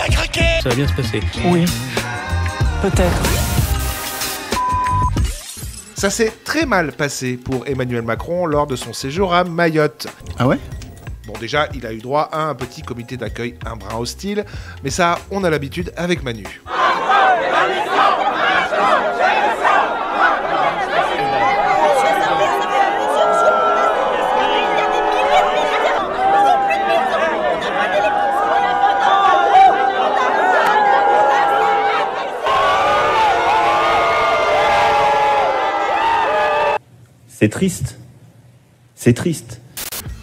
t'as craqué. Ça va bien se passer. Oui, peut-être. Ça s'est très mal passé pour Emmanuel Macron lors de son séjour à Mayotte. Ah ouais? Bon, déjà, il a eu droit à un petit comité d'accueil un brin hostile, mais ça, on a l'habitude avec Manu. C'est triste. C'est triste.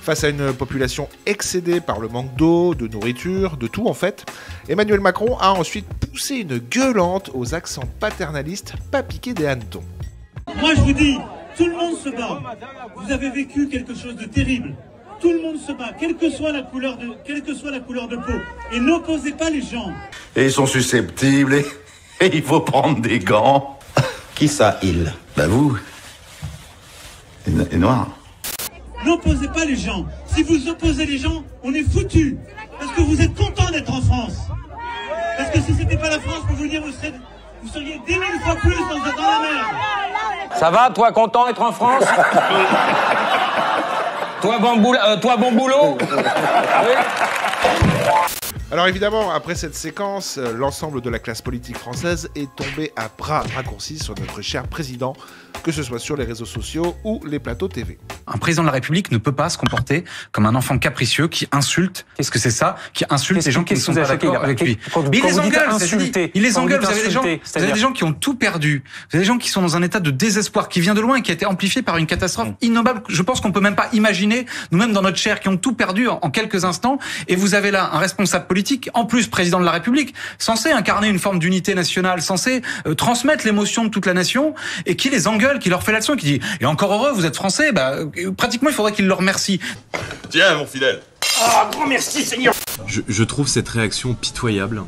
Face à une population excédée par le manque d'eau, de nourriture, de tout en fait, Emmanuel Macron a ensuite poussé une gueulante aux accents paternalistes pas piqués des hannetons. Moi je vous dis, tout le monde se bat. Vous avez vécu quelque chose de terrible. Tout le monde se bat, quelle que soit la couleur de peau. Et n'opposez pas les gens. Et ils sont susceptibles et il faut prendre des gants. Qui ça, il? Bah vous. Et noir. N'opposez pas les gens. Si vous opposez les gens, on est foutus. Parce que vous êtes contents d'être en France. Parce que si c'était pas la France, pour vous dire, vous seriez 10 000 fois plus dans la merde. Ça va, toi, content d'être en France? Toi, bon boulot? Oui. Alors évidemment, après cette séquence, l'ensemble de la classe politique française est tombé à bras raccourcis sur notre cher président, que ce soit sur les réseaux sociaux ou les plateaux TV. Un président de la République ne peut pas se comporter comme un enfant capricieux qui insulte, qu'est-ce que c'est ça, qui insulte les gens qui ne sont pas d'accord avec lui. Mais il les engueule, il les engueule, vous avez des gens qui ont tout perdu, vous avez des gens qui sont dans un état de désespoir qui vient de loin et qui a été amplifié par une catastrophe innommable. Je pense qu'on peut même pas imaginer, nous-mêmes dans notre chair, qui ont tout perdu en quelques instants, et vous avez là un responsable politique, en plus président de la République, censé incarner une forme d'unité nationale, censé transmettre l'émotion de toute la nation, et qui les engueule, qui leur fait la leçon, qui dit « Et encore heureux, vous êtes français », pratiquement il faudrait qu'il leur remercie. Tiens, mon fidèle. Ah, grand merci, Seigneur. Je trouve cette réaction pitoyable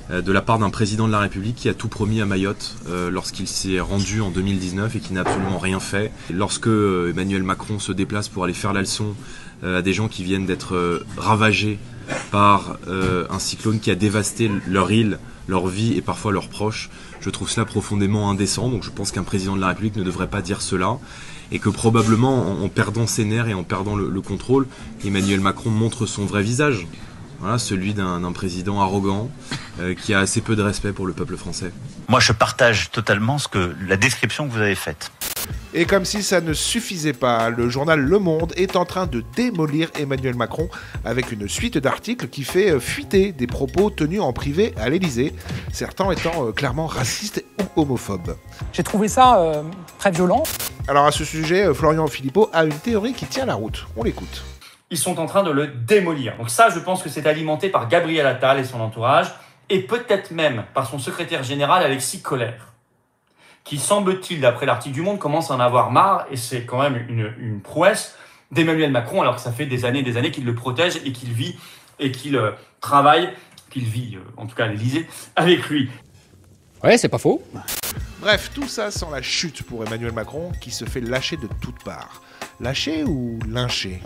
de la part d'un président de la République qui a tout promis à Mayotte lorsqu'il s'est rendu en 2019 et qui n'a absolument rien fait. Lorsque Emmanuel Macron se déplace pour aller faire la leçon à des gens qui viennent d'être ravagés par un cyclone qui a dévasté leur île, leur vie et parfois leurs proches, je trouve cela profondément indécent. Donc je pense qu'un président de la République ne devrait pas dire cela, et que probablement en perdant ses nerfs et en perdant le contrôle, Emmanuel Macron montre son vrai visage. Voilà, celui d'un président arrogant qui a assez peu de respect pour le peuple français. Moi, je partage totalement la description que vous avez faite. Et comme si ça ne suffisait pas, le journal Le Monde est en train de démolir Emmanuel Macron avec une suite d'articles qui fait fuiter des propos tenus en privé à l'Élysée, certains étant clairement racistes ou homophobes. J'ai trouvé ça très violent. Alors à ce sujet, Florian Philippot a une théorie qui tient la route. On l'écoute. Ils sont en train de le démolir. Donc ça, je pense que c'est alimenté par Gabriel Attal et son entourage, et peut-être même par son secrétaire général Alexis Collère, qui, semble-t-il, d'après l'article du Monde, commence à en avoir marre, et c'est quand même une prouesse d'Emmanuel Macron, alors que ça fait des années qu'il le protège et qu'il vit et qu'il travaille, qu'il vit, en tout cas à l'Élysée, avec lui. Ouais, c'est pas faux. Bref, tout ça sans la chute pour Emmanuel Macron, qui se fait lâcher de toutes parts. Lâcher ou lyncher ?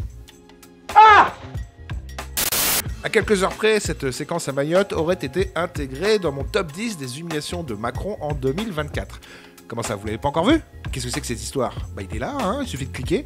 À quelques heures près, cette séquence à Mayotte aurait été intégrée dans mon top 10 des humiliations de Macron en 2024. Comment ça, vous l'avez pas encore vu ? Qu'est-ce que c'est que cette histoire ? Bah il est là, hein, il suffit de cliquer.